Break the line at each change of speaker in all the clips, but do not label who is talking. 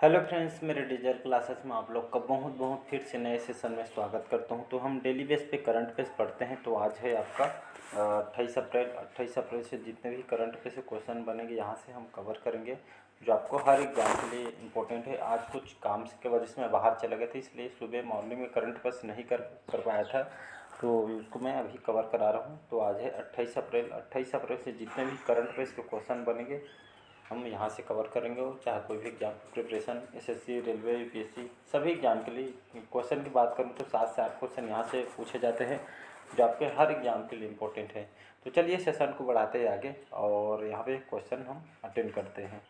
Hello friends, मेरे digital classes में आप लोग का बहुत बहुत फिर से नए सेशन में स्वागत करता हूं। तो हम डेली बेस पे करंट अफेयर्स पढ़ते हैं। तो आज है आपका 28 अप्रैल से जितने भी करंट अफेयर्स से क्वेश्चन बनेंगे यहाँ से हम कवर करेंगे, जो आपको हर एग्जाम के लिए इंपॉर्टेंट है। आज कुछ काम की वजह से मैं बाहर चला गया था, इसलिए सुबह मॉर्निंग में करंट अफेयर्स नहीं कर पाया था, तो उसको मैं अभी कवर करा रहा हूँ। तो आज है 28 अप्रैल से जितने भी करंट अफेयर्स के क्वेश्चन बनेंगे हम यहाँ से कवर करेंगे। और चाहे कोई भी exam preparation, SSC, railway, UPSC, सभी एग्जाम के लिए क्वेश्चन की बात करूँ तो 7 से 8 क्वेश्चन यहाँ से पूछे जाते हैं, जो आपके हर एग्जाम के लिए इम्पोर्टेंट है। तो चलिए सेशन को बढ़ाते हैं आगे और यहाँ पे क्वेश्चन हम अटेंड करते हैं।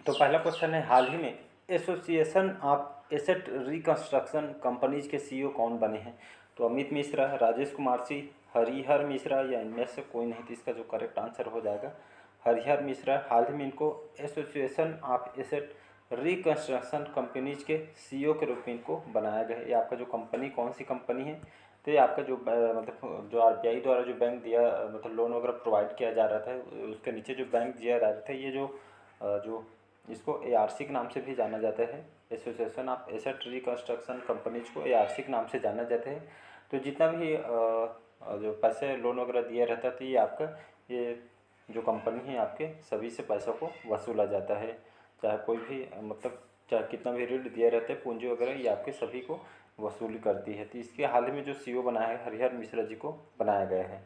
तो पहला क्वेश्चन है, हाल ही में association of asset reconstruction companies के सीईओ कौन बने हैं? तो अमित मिश्रा, राजेश कुमार सिंह, हरिहर मिश्रा या इनमें से कोई नहीं। तो इसका जो करेक्ट आंसर हो जाएगा हरिहर मिश्रा। हाल ही में इनको association of asset reconstruction companies के सीईओ के रूप में इनको बनाया गया है। ये आपका जो कंपनी कौन सी कंपनी है? तो ये आपका जो मतलब जो आरबीआई द्वारा जो बैंक दिया, मतलब लोन वगैरह प्रोवाइड किया जा रहा था, उसके नीचे जो बैंक दिया जा रहा था, ये जो इसको एआरसी के नाम से भी जाना जाता है। Association of asset reconstruction companies को एआरसी के नाम से जाना जाता है। तो जितना भी जो पैसे लोन वगैरह दिया रहता था, ये आपका ये जो कंपनी है आपके सभी से पैसों को वसूला जाता है। चाहे कोई भी मतलब चाहे कितना भी ऋण दिया रहता है, पूंजी वगैरह, ये आपके सभी को वसूली करती है। तो इसके हाल ही में जो सीईओ बनाया है, हरिहर मिश्रा जी को बनाया गया है।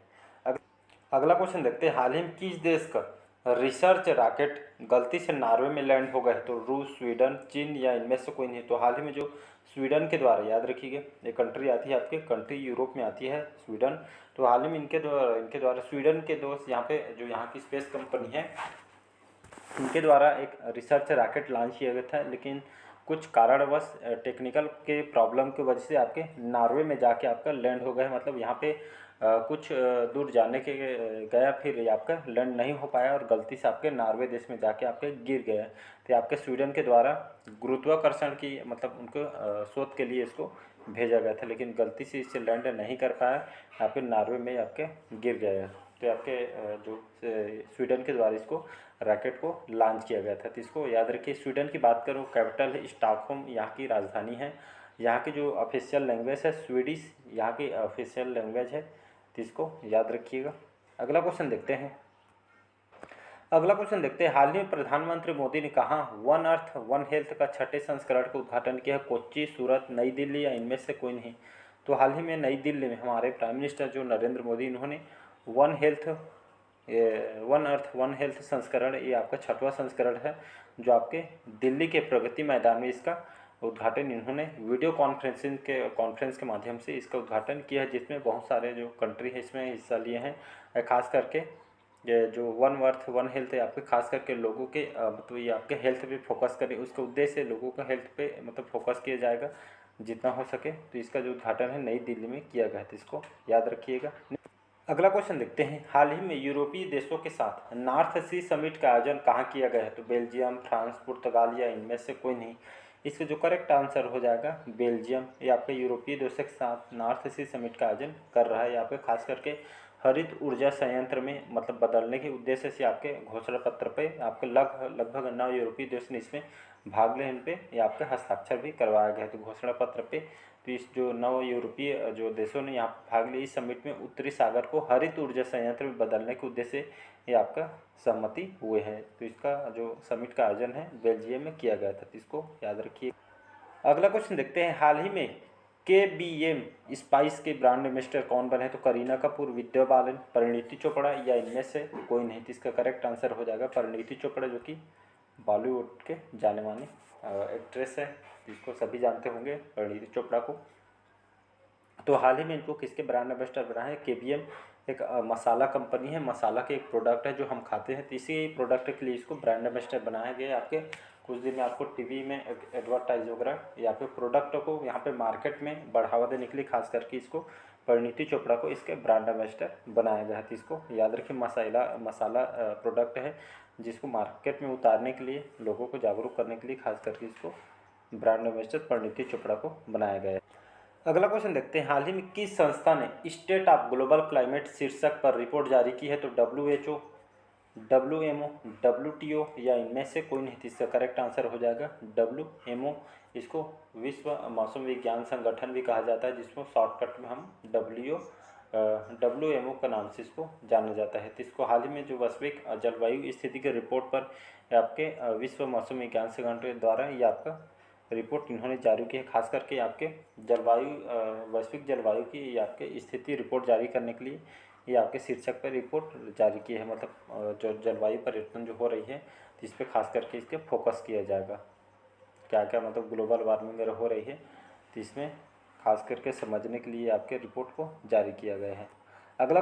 अगला क्वेश्चन देखते हैं, हाल ही में किस देश का रिसर्च रॉकेट गलती से नॉर्वे में लैंड हो गए? तो रूस, स्वीडन, चीन या इनमें से कोई नहीं। तो हाल ही में जो स्वीडन के द्वारा, याद रखिएगा ये कंट्री आती है आपके, कंट्री यूरोप में आती है स्वीडन। तो हाल ही में इनके द्वारा स्वीडन के दोस्त यहाँ पे जो यहाँ की स्पेस कंपनी है, इनके द्वारा एक रिसर्च रॉकेट लॉन्च किया गया था, लेकिन कुछ कारणवश टेक्निकल के प्रॉब्लम की वजह से आपके नॉर्वे में जाके आपका लैंड हो गया। मतलब यहाँ पे कुछ दूर जाने के गया, फिर ये आपका लैंड नहीं हो पाया और गलती से आपके नॉर्वे देश में जाके आपके गिर गया। तो आपके स्वीडन के द्वारा गुरुत्वाकर्षण की मतलब उनको शोध के लिए इसको भेजा गया था, लेकिन गलती से इससे लैंड नहीं कर पाया, आपके नॉर्वे में आपके गिर गया। तो आपके जो स्वीडन के द्वारा इसको रॉकेट को लॉन्च किया गया था। तो इसको याद रखिए। स्वीडन की बात करूँ, कैपिटल है स्टॉकहोम, यहाँ की राजधानी है। यहाँ की जो ऑफिशियल लैंग्वेज है स्वीडिश, यहाँ की ऑफिशियल लैंग्वेज है। तो इसको याद रखिएगा। अगला क्वेश्चन देखते हैं। हाल ही में प्रधानमंत्री मोदी ने कहा वन अर्थ वन हेल्थ का छठे संस्करण का उद्घाटन किया है? कोच्चि, सूरत, नई दिल्ली या इनमें से कोई नहीं। तो हाल ही में नई दिल्ली में हमारे प्राइम मिनिस्टर जो नरेंद्र मोदी, इन्होंने वन अर्थ वन हेल्थ संस्करण, ये आपका छठवां संस्करण है, जो आपके दिल्ली के प्रगति मैदान में इसका उद्घाटन इन्होंने वीडियो कॉन्फ्रेंस के माध्यम से इसका उद्घाटन किया है, जिसमें बहुत सारे जो कंट्री है इसमें हिस्सा लिए हैं। खास करके ये जो वन अर्थ वन हेल्थ है आपके, खास करके लोगों के मतलब ये आपके हेल्थ पे फोकस करें, उसका उद्देश्य लोगों का हेल्थ पे मतलब फोकस किया जाएगा जितना हो सके। तो इसका जो उद्घाटन है नई दिल्ली में किया गया है, तो इसको याद रखिएगा। अगला क्वेश्चन देखते हैं, हाल ही में यूरोपीय देशों के साथ नॉर्थ सी समिट का आयोजन कहाँ किया गया है? तो बेल्जियम, फ्रांस, पुर्तगाल या इनमें से कोई नहीं। इसका जो करेक्ट आंसर हो जाएगा बेल्जियम। ये आपके यूरोपीय देशों के साथ नॉर्थ सी समिट का आयोजन कर रहा है। यहाँ पे खास करके हरित ऊर्जा संयंत्र में मतलब बदलने के उद्देश्य से आपके घोषणा पत्र पे आपके लगभग 9 यूरोपीय देश ने इसमें भाग ले, इन पे ये आपके हस्ताक्षर भी करवाया गया है। तो घोषणा पत्र पे तो इस जो 9 यूरोपीय जो देशों ने यहाँ भाग लिया इस समिट में उत्तरी सागर को हरित ऊर्जा संयंत्र में बदलने के उद्देश्य से ये आपका सहमति हुए हैं। तो इसका जो समिट का आयोजन है बेल्जियम में किया गया था, तो इसको याद रखिए। अगला क्वेश्चन देखते हैं, हाल ही में KBM स्पाइस के ब्रांड एम्बेसडर कौन बने? तो करीना कपूर, विद्या बालन, परिणीति चोपड़ा या इनमें से कोई नहीं। तो इसका करेक्ट आंसर हो जाएगा परिणीति चोपड़ा, जो कि बॉलीवुड के जाने माने एक्ट्रेस है, जिसको सभी जानते होंगे परिणीति चोपड़ा को। तो हाल ही में इनको किसके ब्रांड एम्बेसडर बना है? KBM एक मसाला कंपनी है, मसाला के एक प्रोडक्ट है जो हम खाते हैं, तो इसी प्रोडक्ट के लिए इसको ब्रांड एम्बेसडर बनाया गया। आपके कुछ दिन में आपको टीवी में एडवर्टाइज वगैरह या फिर प्रोडक्ट को यहाँ पे मार्केट में बढ़ावा देने के लिए खास करके इसको परिणीति चोपड़ा को इसके ब्रांड एम्बेसडर बनाया गया है। तो इसको याद रखिए, मसाला प्रोडक्ट है जिसको मार्केट में उतारने के लिए, लोगों को जागरूक करने के लिए खास करके इसको ब्रांड एम्बेसडर परिणीति चोपड़ा को बनाया गया है। अगला क्वेश्चन देखते हैं, हाल ही में किस संस्था ने स्टेट ऑफ ग्लोबल क्लाइमेट शीर्षक पर रिपोर्ट जारी की है? तो WHO, WMO, WTO या इनमें से कोई नहीं, इसका करेक्ट आंसर हो जाएगा WMO। इसको विश्व मौसम विज्ञान संगठन भी कहा जाता है, जिसको शॉर्टकट में हम WMO का नाम से इसको जाना जाता है। तो इसको हाल ही में जो वैश्विक जलवायु स्थिति के रिपोर्ट पर आपके विश्व मौसम विज्ञान संगठन द्वारा ये आपका रिपोर्ट इन्होंने जारी की है। खास करके आपके वैश्विक जलवायु की ये आपके स्थिति रिपोर्ट जारी करने के लिए ये आपके शीर्षक पर रिपोर्ट जारी की है। मतलब जो जलवायु परिवर्तन जो हो रही है, तो इस पर खास करके इसके फोकस किया जाएगा, क्या क्या मतलब ग्लोबल वार्मिंग वगैरह हो रही है, तो इसमें खास करके समझने के लिए आपके रिपोर्ट को जारी किया गया है। अगला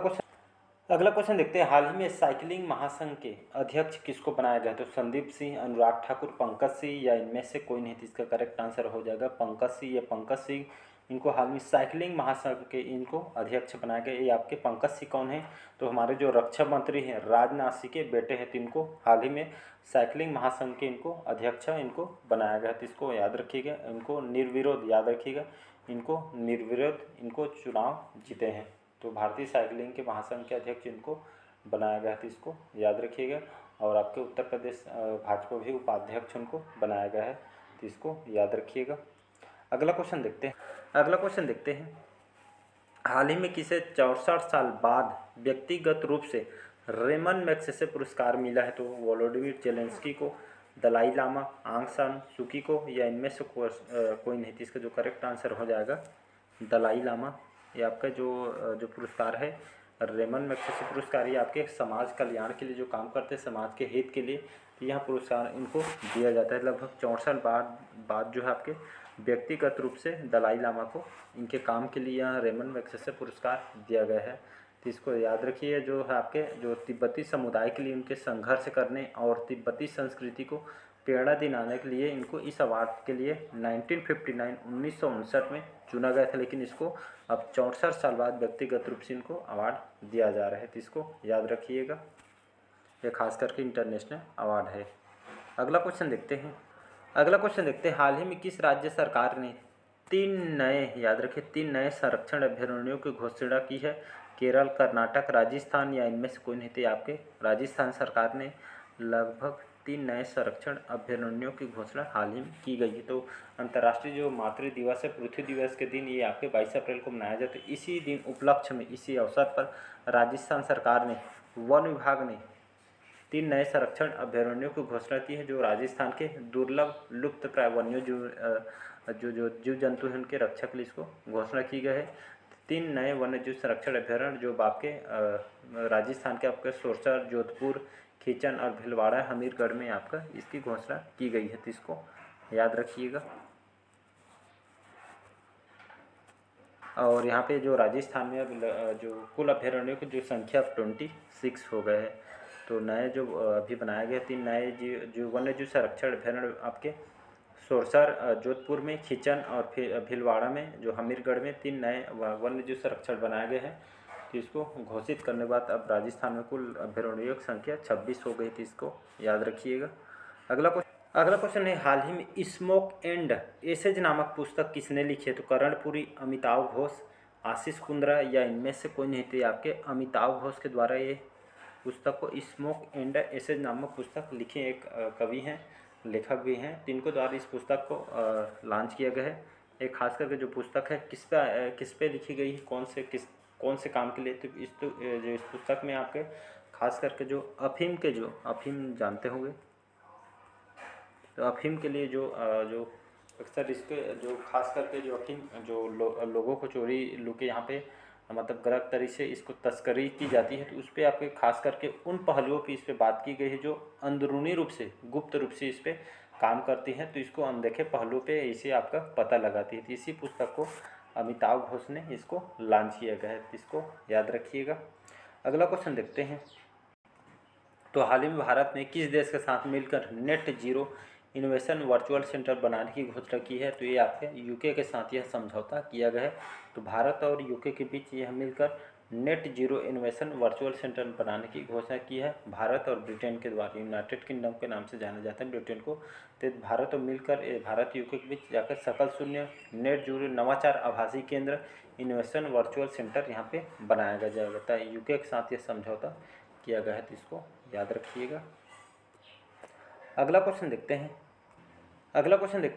क्वेश्चन देखते हैं, हाल ही में साइकिलिंग महासंघ के अध्यक्ष किसको बनाया गया? तो संदीप सिंह, अनुराग ठाकुर, पंकज सिंह या इनमें से कोई नहीं, तो इसका करेक्ट आंसर हो जाएगा पंकज सिंह या पंकज सिंह। इनको हाल में साइकिलिंग महासंघ के इनको अध्यक्ष बनाया गया। ये आपके पंकज सिंह कौन है? तो हमारे जो रक्षा मंत्री हैं राजनाथ सिंह के बेटे हैं, तो इनको हाल ही में साइकिलिंग महासंघ के इनको अध्यक्ष इनको बनाया गया। तो इसको याद रखिएगा, इनको निर्विरोध याद रखिएगा, इनको निर्विरोध इनको चुनाव जीते हैं। तो भारतीय साइकिलिंग के महासंघ के अध्यक्ष इनको बनाया गया था, इसको याद रखिएगा। और आपके उत्तर प्रदेश भाजपा भी उपाध्यक्ष उनको बनाया गया है, तो इसको याद रखिएगा। अगला क्वेश्चन देखते हैं, हाल ही में किसे 64 साल बाद व्यक्तिगत रूप से रेमन मैग्सेसे पुरस्कार मिला है? तो वोलोडिमिर जेलेंस्की को, दलाई लामा, आंग सान सूकी को या इनमें से कोई नहीं, तो इसका जो करेक्ट आंसर हो जाएगा दलाई लामा। ये आपका जो पुरस्कार है रेमन मैग्सेसे पुरस्कार, ये आपके समाज कल्याण के लिए जो काम करते हैं, समाज के हित के लिए, तो यह पुरस्कार इनको दिया जाता है। लगभग 64 साल बाद जो है आपके व्यक्तिगत रूप से दलाई लामा को इनके काम के लिए यहाँ रेमन मैग्सेसे पुरस्कार दिया गया है। तो इसको याद रखिए, जो है आपके जो तिब्बती समुदाय के लिए उनके संघर्ष करने और तिब्बती संस्कृति को प्रेरणा दिलाने के लिए इनको इस अवार्ड के लिए 1959 में चुना गया था, लेकिन इसको अब 64 साल बाद व्यक्तिगत रूप से इनको अवार्ड दिया जा रहा है। तो इसको याद रखिएगा, ये खास करके इंटरनेशनल अवार्ड है। अगला क्वेश्चन देखते हैं, हाल ही में किस राज्य सरकार ने 3 नए संरक्षण अभयारण्यों की घोषणा की है? केरल, कर्नाटक, राजस्थान या इनमें से कोई नहीं, थे आपके राजस्थान सरकार ने लगभग 3 नए संरक्षण अभयारण्यों की घोषणा हाल ही में की गई है। तो अंतर्राष्ट्रीय जो मातृ दिवस है, पृथ्वी दिवस के दिन ये आपके 22 अप्रैल को मनाया जाता है। इसी दिन उपलक्ष्य में, इसी अवसर पर राजस्थान सरकार ने, वन विभाग ने 3 नए संरक्षण अभयारण्यों की घोषणा की है, जो राजस्थान के दुर्लभ लुप्तप्राय वन्य जो जीव जंतु हैं उनके रक्षा के लिए इसको घोषणा की गई है। 3 नए वन्य जीव संरक्षण अभयारण्य जो आपके राजस्थान के आपके सोरसर, जोधपुर, खीचन और भीलवाड़ा, हमीरगढ़ में आपका इसकी घोषणा की गई है, तो इसको याद रखिएगा। और यहाँ पे जो राजस्थान में अब जो कुल अभयारण्यों की जो संख्या 26 हो गए है। तो नए जो अभी बनाए गए 3 नए जो वन्य जीव संरक्षण अभयारण्य आपके सोरसर, जोधपुर में, खीचन और फिर भीलवाड़ा में, जो हमीरगढ़ में 3 नए वन्य जीव संरक्षण बनाए गए हैं। तो इसको घोषित करने के बाद अब राजस्थान में कुल अभयारण्यों की संख्या 26 हो गई थी, इसको याद रखिएगा। अगला क्वेश्चन है, हाल ही में स्मोक एंड एसेज नामक पुस्तक किसने लिखी है? तो कर्णपुरी, अमिताभ घोष, आशीष कुंद्रा या इनमें से कोई नहीं, थे आपके अमिताभ घोष के द्वारा ये पुस्तक को स्मोक एंड एसेज नामक पुस्तक लिखे एक कवि हैं, लेखक भी हैं, तिनको द्वारा इस पुस्तक को लॉन्च किया गया है। एक खास करके जो पुस्तक है किस पे लिखी गई है, कौन से काम के लिए? तो इस पुस्तक में आपके खास करके जो अफीम जानते होंगे, तो अफीम के लिए जो अक्सर इसके जो खास करके जो अफीम जो लोगों को चोरी लुके यहाँ पे मतलब गलत तरीके से इसको तस्करी की जाती है, तो उस पर आपके खास करके उन पहलुओं की इस पर बात की गई है जो अंदरूनी रूप से, गुप्त रूप से इस पर काम करती हैं, तो इसको अनदेखे पहलुओं पे इसे आपका पता लगाती है। तो इसी पुस्तक को अमिताभ घोष ने इसको लॉन्च किया गया है, तो इसको याद रखिएगा। अगला क्वेश्चन देखते हैं, तो हाल ही में भारत ने किस देश के साथ मिलकर net zero innovation virtual centre बनाने की घोषणा की है? तो ये आपके यूके के साथ यह समझौता किया गया है। तो भारत और यूके के बीच यह मिलकर net zero innovation virtual centre बनाने की घोषणा की है, भारत और ब्रिटेन के द्वारा। यूनाइटेड किंगडम के नाम से जाना जाता है ब्रिटेन को। तो भारत और मिलकर भारत यूके के बीच जाकर सकल शून्य नेट जीरो नवाचार आभासी केंद्र इनोवेशन वर्चुअल सेंटर यहाँ पे बनाया जाएगा। यूके के साथ ये समझौता किया गया है, तो इसको याद रखिएगा। अगला क्वेश्चन देखते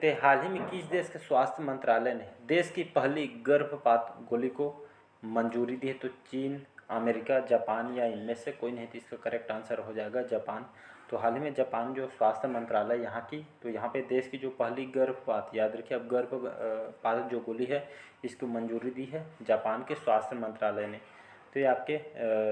हैं। हाल ही में किस देश के स्वास्थ्य मंत्रालय ने देश की पहली गर्भपात गोली को मंजूरी दी है? तो चीन, अमेरिका, जापान या इनमें से कोई नहीं। तो इसका करेक्ट आंसर हो जाएगा जापान। तो हाल ही में जापान जो स्वास्थ्य मंत्रालय यहाँ की, तो यहाँ पे देश की जो पहली गर्भपात, याद रखिए, अब गर्भपात जो गोली है इसको मंजूरी दी है जापान के स्वास्थ्य मंत्रालय ने। तो ये आपके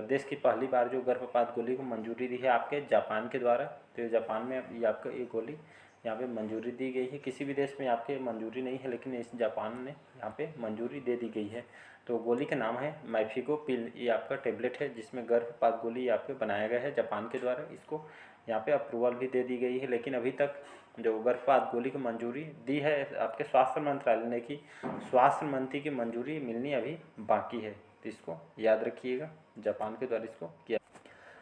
देश की पहली बार जो गर्भपात गोली को मंजूरी दी है आपके जापान के द्वारा। तो जापान में ये आपका ये गोली यहाँ पे मंजूरी दी गई है। किसी भी देश में आपके मंजूरी नहीं है, लेकिन इस जापान ने यहाँ पे मंजूरी दे दी गई है। तो गोली का नाम है मैफिगो पिल। ये आपका टेबलेट है जिसमें गर्भपात गोली आपके बनाया गया है जापान के द्वारा। इसको यहाँ पे अप्रूवल भी दे दी गई है, लेकिन अभी तक जो गर्भपात गोली को मंजूरी दी है आपके स्वास्थ्य मंत्रालय ने की, स्वास्थ्य मंत्री की मंजूरी मिलनी अभी बाकी है। तो इसको याद रखिएगा, जापान के द्वारा इसको किया।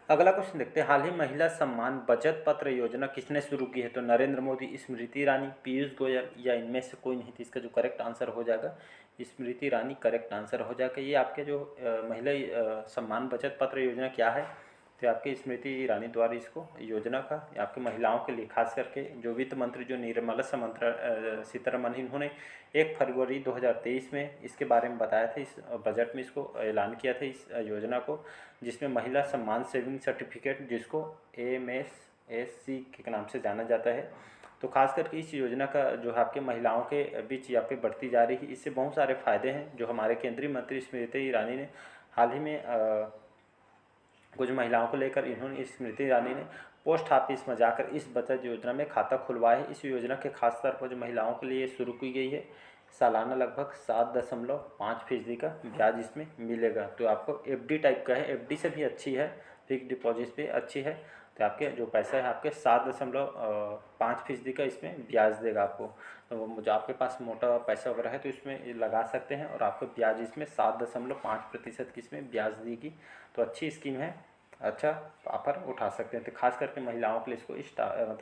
अगला क्वेश्चन देखते हैं। हाल ही महिला सम्मान बचत पत्र योजना किसने शुरू की है? तो नरेंद्र मोदी, स्मृति ईरानी, पीयूष गोयल या इनमें से कोई नहीं। तो इसका जो करेक्ट आंसर हो जाएगा स्मृति ईरानी करेक्ट आंसर हो जाएगा। ये आपके जो महिला सम्मान बचत पत्र योजना क्या है? तो आपकी स्मृति ईरानी द्वारा इसको योजना का आपके महिलाओं के लिए, खास करके जो वित्त मंत्री जो निर्मला सीतारमण, इन्होंने 1 फरवरी 2023 में इसके बारे में बताया था। इस बजट में इसको ऐलान किया था इस योजना को, जिसमें महिला सम्मान सेविंग सर्टिफिकेट, जिसको AMSSC के नाम से जाना जाता है। तो खास करके इस योजना का जो है आपके महिलाओं के बीच यहाँ पे बढ़ती जा रही है। इससे बहुत सारे फायदे हैं जो हमारे केंद्रीय मंत्री स्मृति ईरानी ने हाल ही में कुछ महिलाओं को लेकर, इन्होंने स्मृति ईरानी ने पोस्ट ऑफिस में जाकर इस बचत योजना में खाता खुलवाया है। इस योजना के खास तौर पर जो महिलाओं के लिए शुरू की गई है, सालाना लगभग 7.5% का ब्याज इसमें मिलेगा। तो आपको FD टाइप का है, FD से भी अच्छी है, फिक्स डिपॉजिट पे अच्छी है। तो आपके जो पैसा है आपके 7.5% का इसमें ब्याज देगा आपको। तो जो आपके पास मोटा पैसा वगैरह है तो इसमें लगा सकते हैं, और आपको ब्याज इसमें 7.5% की इसमें ब्याज देगी। तो अच्छी स्कीम है, अच्छा ऑफर उठा सकते हैं। तो खास करके महिलाओं के लिए इसको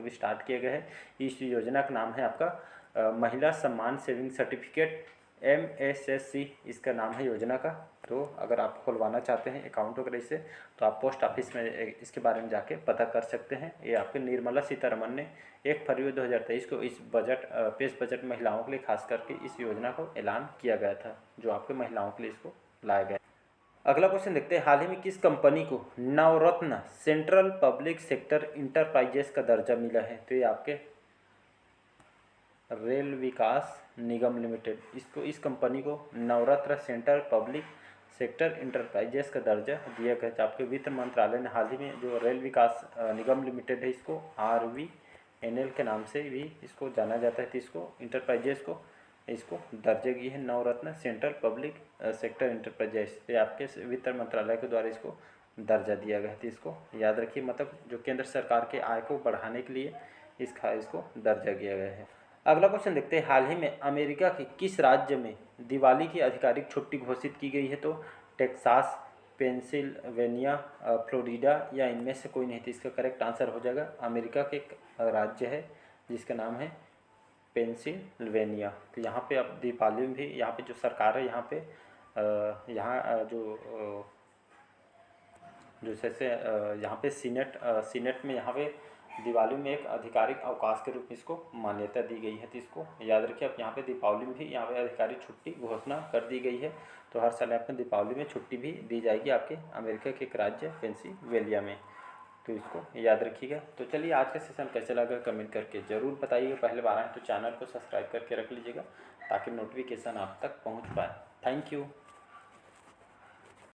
स्टार्ट किया गया है। इस योजना का नाम है आपका महिला सम्मान सेविंग सर्टिफिकेट, MSSC इसका नाम है योजना का। तो अगर आप खुलवाना चाहते हैं अकाउंट वगैरह इससे, तो आप पोस्ट ऑफिस में इसके बारे में जाके पता कर सकते हैं। ये आपके निर्मला सीतारमण ने 1 फरवरी 2023 को इस पेश बजट महिलाओं के लिए खास करके इस योजना को ऐलान किया गया था, जो आपके महिलाओं के लिए इसको लाया गया। अगला क्वेश्चन देखते हैं। हाल ही में किस कंपनी को नवरत्न सेंट्रल पब्लिक सेक्टर इंटरप्राइजेस का दर्जा मिला है? तो ये आपके रेल विकास निगम लिमिटेड, इस कंपनी को नवरत्न सेंट्रल पब्लिक सेक्टर इंटरप्राइजेस का दर्जा दिया गया था। आपके वित्त मंत्रालय ने हाल ही में जो रेल विकास निगम लिमिटेड है, इसको RVNL के नाम से भी इसको जाना जाता है। तो इसको इंटरप्राइजेस को इसको दर्जे की है नवरत्न सेंट्रल पब्लिक सेक्टर इंटरप्राइजेस। ये आपके वित्त मंत्रालय के द्वारा इसको दर्जा दिया गया है। तो इसको याद रखिए, मतलब जो केंद्र सरकार के आय को बढ़ाने के लिए इसको दर्जा दिया गया है। अगला क्वेश्चन देखते हैं। हाल ही में अमेरिका के किस राज्य में दिवाली की आधिकारिक छुट्टी घोषित की गई है? तो टेक्सास, पेंसिल्वेनिया, फ्लोरिडा या इनमें से कोई नहीं। तो इसका करेक्ट आंसर हो जाएगा अमेरिका के एक राज्य है जिसका नाम है पेंसिल्वेनिया। तो यहाँ पे अब दीपावली में भी यहाँ पे जो सरकार है यहाँ पे यहाँ पे सीनेट में यहाँ पे दिवाली में एक आधिकारिक अवकाश के रूप में इसको मान्यता दी गई है। तो इसको याद रखिए। अब यहाँ पे दीपावली में भी यहाँ पे आधिकारिक छुट्टी घोषणा कर दी गई है। तो हर साल आपको दीपावली में छुट्टी भी दी जाएगी आपके अमेरिका के एक राज्य पेंसिल्वेनिया में। तो इसको याद रखिएगा। तो चलिए, आज का सेशन कैसा लगा कमेंट करके ज़रूर बताइएगा। पहले बार आए तो चैनल को सब्सक्राइब करके रख लीजिएगा ताकि नोटिफिकेशन आप तक पहुँच पाए। Thank you.